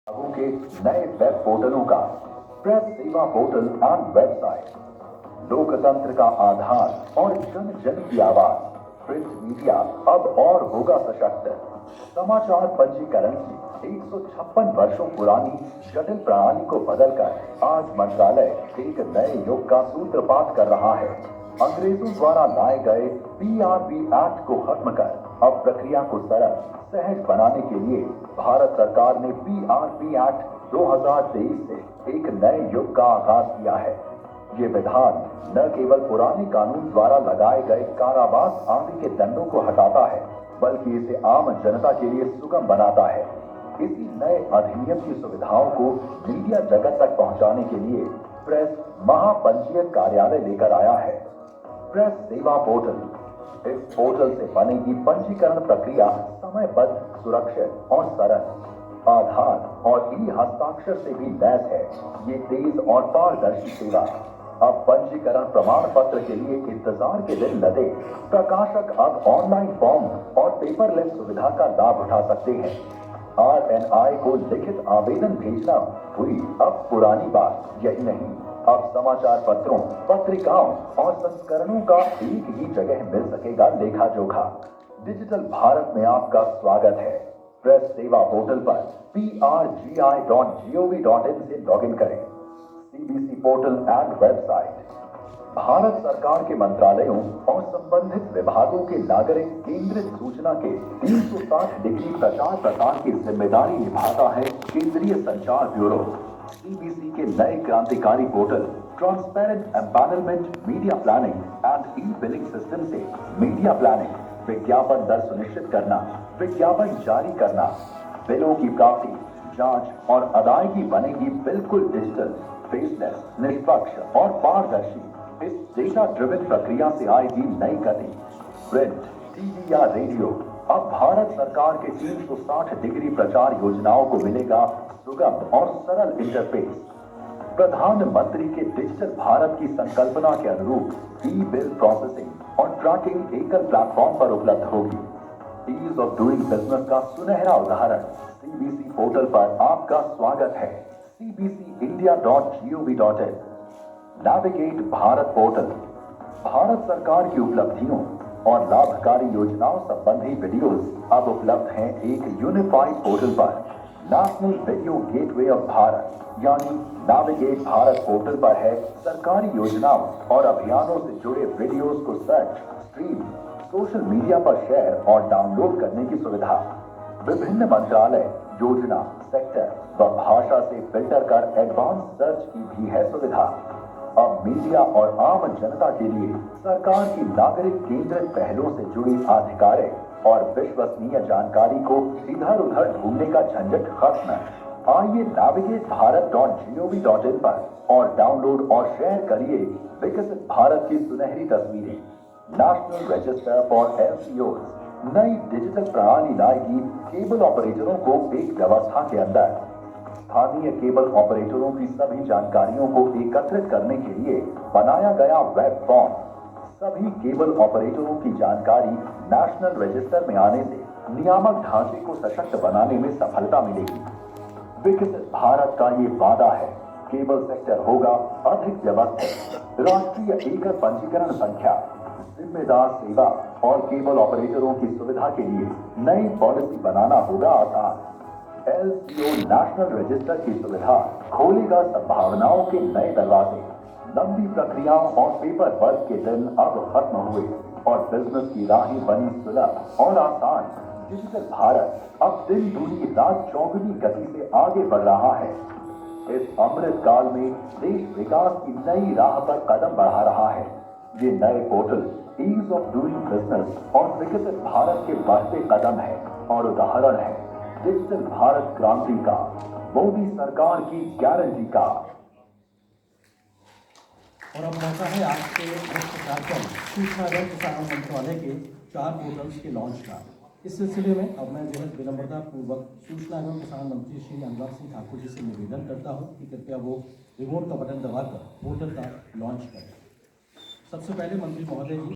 विभागों के नए वेब पोर्टलों का प्रेस सेवा पोर्टल एंड वेबसाइट, लोकतंत्र का आधार और जन जन की आवाज। प्रिंट मीडिया अब और होगा सशक्त। समाचार पंजीकरण की 156 वर्षों पुरानी जटिल प्रणाली को बदलकर आज मंत्रालय एक नए युग का सूत्रपात कर रहा है। अंग्रेजों द्वारा लाए गए PRB एक्ट को खत्म कर अब प्रक्रिया को सरल सहज बनाने के लिए भारत सरकार ने PRB एक्ट 2023 से एक नए युग का आगाज किया है। ये विधान न केवल पुराने कानून द्वारा लगाए गए कारावास आदि के दंडों को हटाता है, बल्कि इसे आम जनता के लिए सुगम बनाता है। इसी नए अधिनियम की सुविधाओं को मीडिया जगत तक पहुंचाने के लिए प्रेस महापंजीयक कार्यालय लेकर आया है प्रेस सेवा पोर्टल। इस पोर्टल से बनेगी पंजीकरण प्रक्रिया समयबद्ध, सुरक्षित और सरल। आधार और हस्ताक्षर से भी लैस है ये तेज और पारदर्शी सेवा। अब पंजीकरण प्रमाण पत्र के लिए इंतजार के दिन लदे प्रकाशक अब ऑनलाइन फॉर्म और पेपरलेस सुविधा का लाभ उठा सकते हैं। RNI को लिखित आवेदन भेजना हुई अब पुरानी बात। यही नहीं, अब समाचार पत्रों, पत्रिकाओं और संस्करणों का एक ही जगह मिल सकेगा लेखा जोखा। डिजिटल भारत में आपका स्वागत है। प्रेस सेवा पोर्टल पर prgi.gov.in से लॉगिन करें। CBC portal and website Bharat सरकार के मंत्रालयों और संबंधित विभागों के नागरिक केंद्रित सूचना के 360 डिग्री प्रचार प्रसार की जिम्मेदारी निभाता है केंद्रीय संचार ब्यूरो। CBC के नए क्रांतिकारी portal transparent empanelment media planning and e billing system से मीडिया प्लानिंग, विज्ञापन दर सुनिश्चित करना, विज्ञापन जारी करना, बिलों की प्राप्ति, जांच और अदायगी बनेगी बिल्कुल डिजिटल, फेसलेस, निष्पक्ष और पारदर्शी। इस डेटा ड्रिवन प्रक्रिया से आएगी नई गति। प्रिंट, टीवी या रेडियो, अब भारत सरकार के 360 डिग्री प्रचार योजनाओं को मिलेगा सुगम और सरल इंटरफेस। प्रधानमंत्री के डिजिटल भारत की संकल्पना के अनुरूप ई-बिल प्रोसेसिंग और ट्रैकिंग एकल प्लेटफॉर्म पर उपलब्ध होगी। ईज ऑफ डूइंग बिजनेस का सुनहरा उदाहरण CBC पोर्टल पर आपका स्वागत है। cbcindia.gov.in navigate Bharat portal Bharat सरकार की उपलब्धियों और लाभकारी योजनाओं संबंधी वीडियोस अब उपलब्ध हैं एक यूनिफाइड पोर्टल पर। National video gateway of Bharat यानी नेविगेट भारत पोर्टल पर है सरकारी योजनाओं और अभियानों से जुड़े वीडियोस को सर्च, स्ट्रीम, सोशल मीडिया पर शेयर और डाउनलोड करने की सुविधा। विभिन्न मंत्रालय, योजना, सेक्टर व भाषा से फिल्टर कर एडवांस सर्च की भी है सुविधा। अब मीडिया और आम जनता के लिए सरकार की नागरिक केंद्रित पहलों से जुड़ी आधिकारिक और विश्वसनीय जानकारी को इधर उधर ढूंढने का झंझट खत्म। आइए navigate.bharat.gov.in पर और डाउनलोड और शेयर करिए विकसित भारत की सुनहरी तस्वीरें। नेशनल रजिस्टर फॉर LCOs नई डिजिटल प्रणाली लाएगी केबल ऑपरेटरों को एक व्यवस्था के अंदर। स्थानीय केबल ऑपरेटरों की सभी जानकारियों को एकत्रित करने के लिए बनाया गया वेब फॉर्म। सभी केबल ऑपरेटरों की जानकारी नेशनल रजिस्टर में आने से नियामक ढांचे को सशक्त बनाने में सफलता मिलेगी। विकसित भारत का ये वादा है। केबल सेक्टर होगा अधिक व्यवस्थित। राष्ट्रीय एकल पंजीकरण संख्या, जिम्मेदार सेवा और केबल ऑपरेटरों की सुविधा के लिए नई पॉलिसी बनाना होगा आसान। LCO नेशनल रजिस्टर की सुविधा खोलेगा संभावनाओं के नए दरवाजे। लंबी प्रक्रियाओं और पेपर वर्क के दिन अब खत्म हुए और बिजनेस की राहें बनी सुलभ और आसान। डिजिटल भारत अब दिन दूनी रात चौगुनी गति से आगे बढ़ रहा है। इस अमृत काल में देश विकास की नई राह पर कदम बढ़ा रहा है। ये नए portal ease of doing business और विकसित भारत के बढ़ते कदम है और उदाहरण है डिजिटल भारत क्रांति का, मोदी सरकार की गारंटी का। और अब मौका है आज के मुख्य कार्यक्रम सूचना एवं प्रसारण मंत्रालय के 4 पोर्टल्स के लॉन्च का। इस सिलसिले में अब मैं बेहद विनम्रता पूर्वक सूचना एवं प्रसारण मंत्री श्री अनुराग सिंह ठाकुर जी से निवेदन करता हूं कि कृपया वो रिमोट का बटन दबाकर पोर्टल का लॉन्च करें। सबसे पहले मंत्री महोदय जी